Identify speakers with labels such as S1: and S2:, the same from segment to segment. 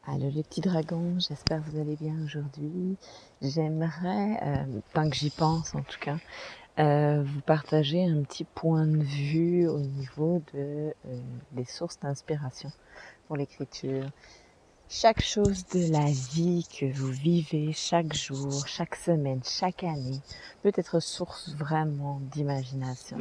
S1: Allô les petits dragons, j'espère que vous allez bien aujourd'hui. J'aimerais, tant que j'y pense en tout cas, vous partager un petit point de vue au niveau des sources d'inspiration pour l'écriture. Chaque chose de la vie que vous vivez chaque jour, chaque semaine, chaque année peut être source vraiment d'imagination.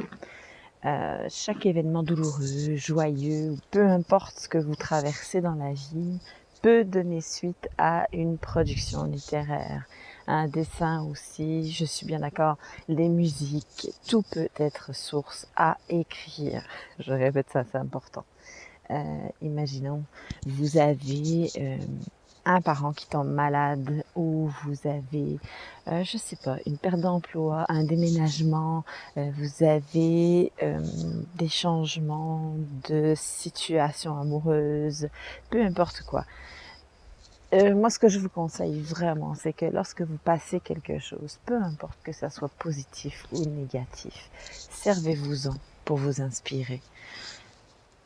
S1: Chaque événement douloureux, joyeux, ou peu importe ce que vous traversez dans la vie, peut donner suite à une production littéraire, à un dessin aussi, je suis bien d'accord, les musiques, tout peut être source à écrire. Je répète ça, c'est important. Imaginons, vous avez un parent qui tombe malade ou vous avez, je sais pas, une perte d'emploi, un déménagement, vous avez des changements de situation amoureuse, peu importe quoi. Moi, ce que je vous conseille vraiment, c'est que lorsque vous passez quelque chose, peu importe que ça soit positif ou négatif, servez-vous-en pour vous inspirer.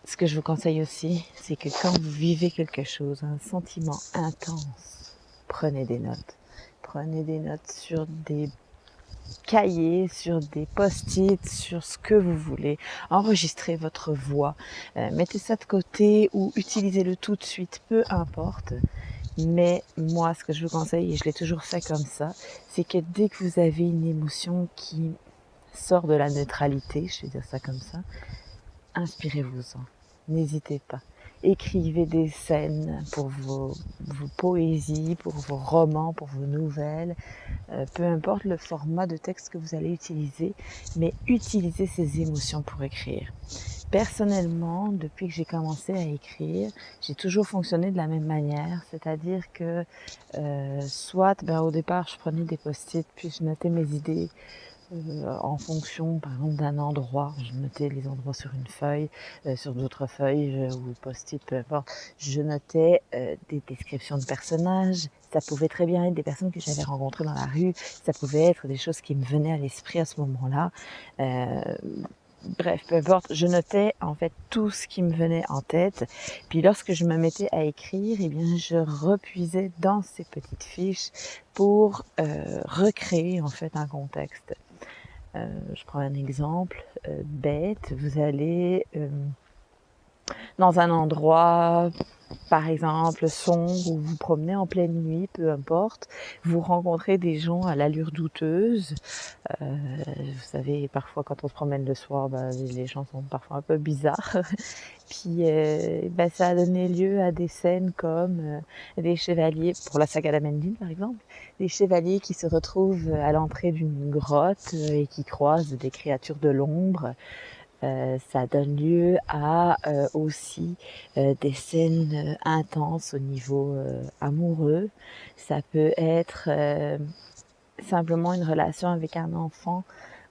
S1: Ce que je vous conseille aussi, c'est que quand vous vivez quelque chose, un sentiment intense, prenez des notes. Prenez des notes sur des cahiers, sur des post-it, sur ce que vous voulez. Enregistrez votre voix. Mettez ça de côté ou utilisez-le tout de suite, peu importe. Mais moi, ce que je vous conseille, et je l'ai toujours fait comme ça, c'est que dès que vous avez une émotion qui sort de la neutralité, je vais dire ça comme ça, inspirez-vous-en. N'hésitez pas. Écrivez des scènes pour vos poésies, pour vos romans, pour vos nouvelles. Peu importe le format de texte que vous allez utiliser, mais utilisez ces émotions pour écrire. Personnellement, depuis que j'ai commencé à écrire, j'ai toujours fonctionné de la même manière, c'est-à-dire que soit au départ je prenais des post-it, puis je notais mes idées en fonction par exemple d'un endroit, je notais les endroits sur une feuille, sur d'autres feuilles ou post-it, peu importe, je notais des descriptions de personnages, ça pouvait très bien être des personnes que j'avais rencontrées dans la rue, ça pouvait être des choses qui me venaient à l'esprit à ce moment-là. Bref, peu importe, je notais en fait tout ce qui me venait en tête. Puis lorsque je me mettais à écrire, eh bien, je repuisais dans ces petites fiches pour recréer en fait un contexte. Je prends un exemple bête. Vous allez dans un endroit, par exemple, sombre, où vous promenez en pleine nuit, peu importe, vous rencontrez des gens à l'allure douteuse. Vous savez, parfois quand on se promène le soir, les gens sont parfois un peu bizarres. Puis ça a donné lieu à des scènes comme des chevaliers, pour la saga d'Amendine par exemple, des chevaliers qui se retrouvent à l'entrée d'une grotte et qui croisent des créatures de l'ombre. Ça donne lieu à aussi des scènes intenses au niveau amoureux. Ça peut être simplement une relation avec un enfant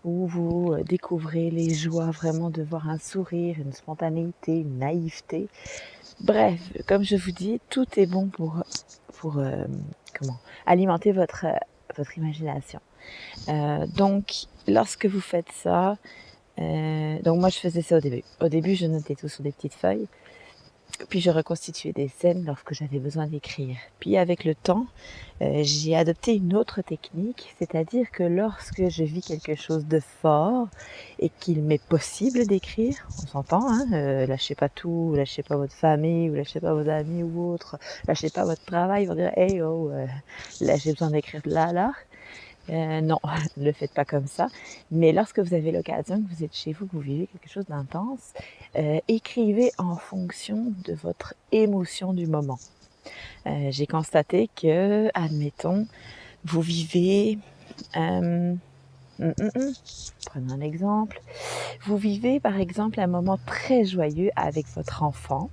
S1: où vous découvrez les joies vraiment de voir un sourire, une spontanéité, une naïveté. Bref, comme je vous dis, tout est bon pour alimenter votre imagination. Donc, lorsque vous faites ça, donc moi je faisais ça au début. Au début, je notais tout sur des petites feuilles. Puis je reconstituais des scènes lorsque j'avais besoin d'écrire. Puis avec le temps, j'ai adopté une autre technique, c'est-à-dire que lorsque je vis quelque chose de fort et qu'il m'est possible d'écrire, on s'entend, hein, lâchez pas tout, lâchez pas votre famille, ou lâchez pas vos amis ou autres, lâchez pas votre travail pour dire hey oh, là j'ai besoin d'écrire là. Non, ne le faites pas comme ça. Mais lorsque vous avez l'occasion, que vous êtes chez vous, que vous vivez quelque chose d'intense, écrivez en fonction de votre émotion du moment. J'ai constaté que, admettons, vous vivez... Prenons un exemple. Vous vivez, par exemple, un moment très joyeux avec votre enfant.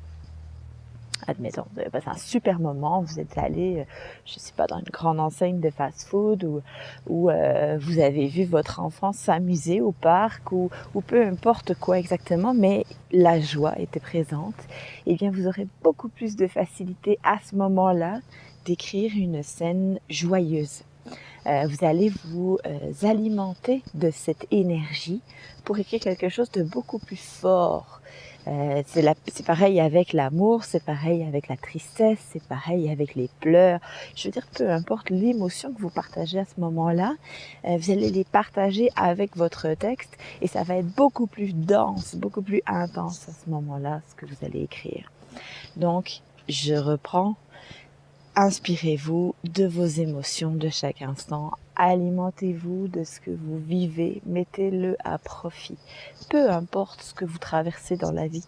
S1: Admettons, vous avez passé un super moment, vous êtes allé, je sais pas, dans une grande enseigne de fast-food ou vous avez vu votre enfant s'amuser au parc ou peu importe quoi exactement, mais la joie était présente, eh bien vous aurez beaucoup plus de facilité à ce moment-là d'écrire une scène joyeuse. Vous allez vous alimenter de cette énergie pour écrire quelque chose de beaucoup plus fort. C'est pareil avec l'amour, c'est pareil avec la tristesse, c'est pareil avec les pleurs. Je veux dire, peu importe l'émotion que vous partagez à ce moment-là, vous allez les partager avec votre texte et ça va être beaucoup plus dense, beaucoup plus intense à ce moment-là, ce que vous allez écrire. Donc, je reprends. Inspirez-vous de vos émotions de chaque instant. Alimentez-vous de ce que vous vivez. Mettez-le à profit. Peu importe ce que vous traversez dans la vie.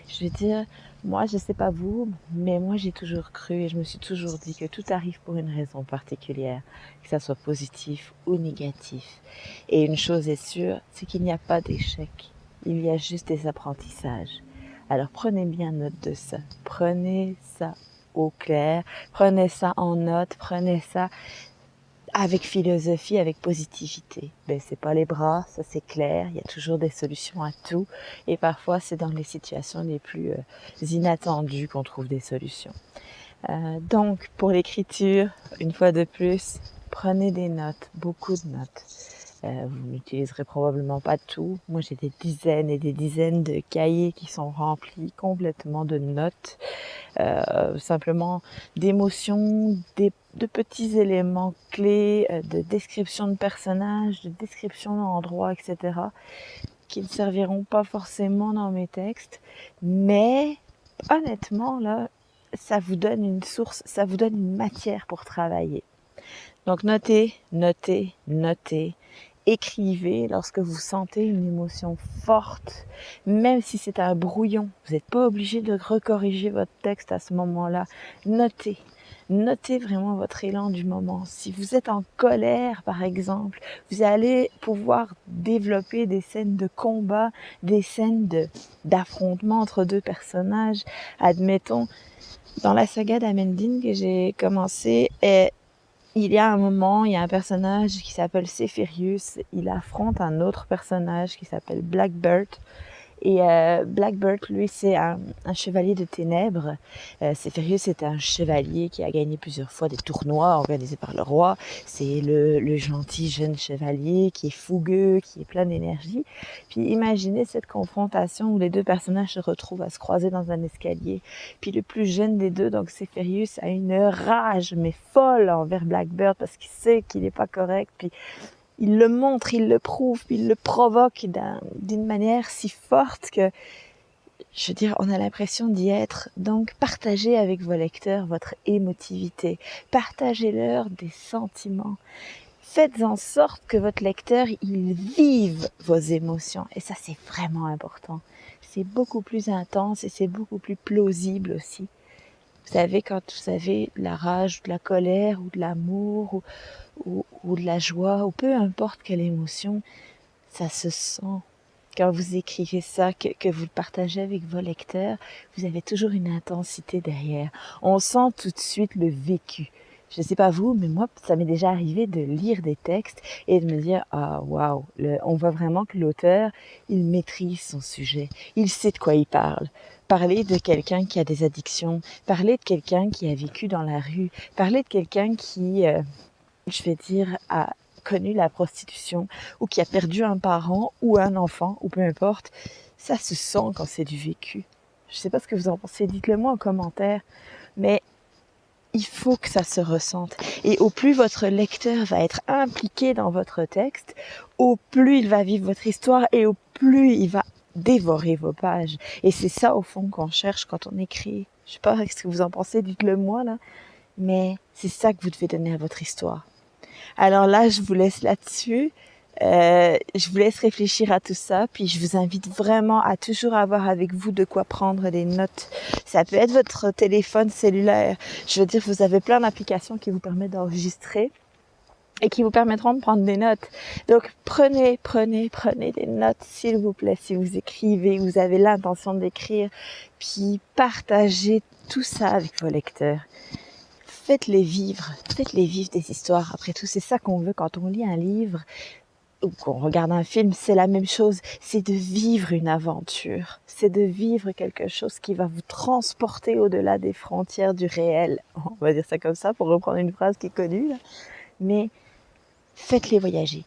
S1: Je veux dire, moi, je sais pas vous, mais moi, j'ai toujours cru et je me suis toujours dit que tout arrive pour une raison particulière, que ça soit positif ou négatif. Et une chose est sûre, c'est qu'il n'y a pas d'échec. Il y a juste des apprentissages. Alors prenez bien note de ça. Prenez ça au clair, prenez ça en note, prenez ça avec philosophie, avec positivité. C'est pas les bras, ça c'est clair, il y a toujours des solutions à tout et parfois c'est dans les situations les plus inattendues qu'on trouve des solutions. Donc pour l'écriture, une fois de plus, prenez des notes, beaucoup de notes. Vous n'utiliserez probablement pas tout. Moi, j'ai des dizaines et des dizaines de cahiers qui sont remplis complètement de notes, simplement d'émotions, de petits éléments clés, de description de personnages, de description d'endroits, etc., qui ne serviront pas forcément dans mes textes, mais honnêtement, là, ça vous donne une source, ça vous donne une matière pour travailler. Donc notez, notez, notez. Écrivez lorsque vous sentez une émotion forte, même si c'est un brouillon. Vous n'êtes pas obligé de recorriger votre texte à ce moment-là. Notez. Notez vraiment votre élan du moment. Si vous êtes en colère, par exemple, vous allez pouvoir développer des scènes de combat, des scènes d'affrontement entre deux personnages. Admettons, dans la saga d'Amendine que j'ai commencé, il y a un moment, il y a un personnage qui s'appelle Séphirius, il affronte un autre personnage qui s'appelle Blackbird. Et Blackbird, lui, c'est un chevalier de ténèbres. Séphirius est un chevalier qui a gagné plusieurs fois des tournois organisés par le roi. C'est le gentil jeune chevalier qui est fougueux, qui est plein d'énergie. Puis imaginez cette confrontation où les deux personnages se retrouvent à se croiser dans un escalier. Puis le plus jeune des deux, donc Séphirius, a une rage mais folle envers Blackbird parce qu'il sait qu'il n'est pas correct. Puis il le montre, il le prouve, puis il le provoque d'une manière si forte que, je veux dire, on a l'impression d'y être. Donc, partagez avec vos lecteurs votre émotivité. Partagez-leur des sentiments. Faites en sorte que votre lecteur, il vive vos émotions. Et ça, c'est vraiment important. C'est beaucoup plus intense et c'est beaucoup plus plausible aussi. Vous savez, quand vous avez de la rage, ou de la colère, ou de l'amour, ou de la joie, ou peu importe quelle émotion, ça se sent. Quand vous écrivez ça, que vous le partagez avec vos lecteurs, vous avez toujours une intensité derrière. On sent tout de suite le vécu. Je ne sais pas vous, mais moi, ça m'est déjà arrivé de lire des textes et de me dire « Ah, waouh !» On voit vraiment que l'auteur, il maîtrise son sujet. Il sait de quoi il parle. Parler de quelqu'un qui a des addictions, parler de quelqu'un qui a vécu dans la rue, parler de quelqu'un qui, je vais dire, a connu la prostitution ou qui a perdu un parent ou un enfant, ou peu importe, ça se sent quand c'est du vécu. Je ne sais pas ce que vous en pensez, dites-le moi en commentaire, mais il faut que ça se ressente. Et au plus votre lecteur va être impliqué dans votre texte, au plus il va vivre votre histoire et au plus il va dévorer vos pages. Et c'est ça au fond qu'on cherche quand on écrit. Je sais pas ce que vous en pensez, dites-le moi là, mais c'est ça que vous devez donner à votre histoire. Alors là, je vous laisse là-dessus. Je vous laisse réfléchir à tout ça, puis je vous invite vraiment à toujours avoir avec vous de quoi prendre des notes. Ça peut être votre téléphone cellulaire. Je veux dire, vous avez plein d'applications qui vous permettent d'enregistrer et qui vous permettront de prendre des notes. Donc prenez des notes, s'il vous plaît, si vous écrivez, vous avez l'intention d'écrire, puis partagez tout ça avec vos lecteurs. Faites-les vivre des histoires. Après tout, c'est ça qu'on veut quand on lit un livre ou qu'on regarde un film, c'est la même chose. C'est de vivre une aventure. C'est de vivre quelque chose qui va vous transporter au-delà des frontières du réel. On va dire ça comme ça pour reprendre une phrase qui est connue, là. Mais faites-les voyager.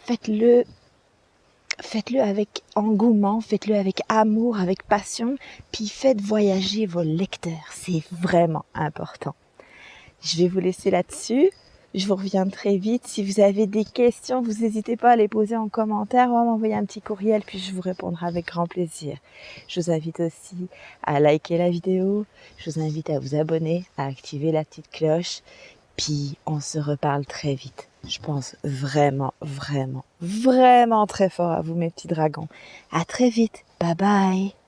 S1: Faites-le faites-le avec engouement, faites-le avec amour, avec passion, puis faites voyager vos lecteurs. C'est vraiment important. Je vais vous laisser là-dessus. Je vous reviens très vite. Si vous avez des questions, vous n'hésitez pas à les poser en commentaire ou à m'envoyer un petit courriel, puis je vous répondrai avec grand plaisir. Je vous invite aussi à liker la vidéo. Je vous invite à vous abonner, à activer la petite cloche. Puis on se reparle très vite. Je pense vraiment, vraiment, vraiment très fort à vous, mes petits dragons. À très vite. Bye bye.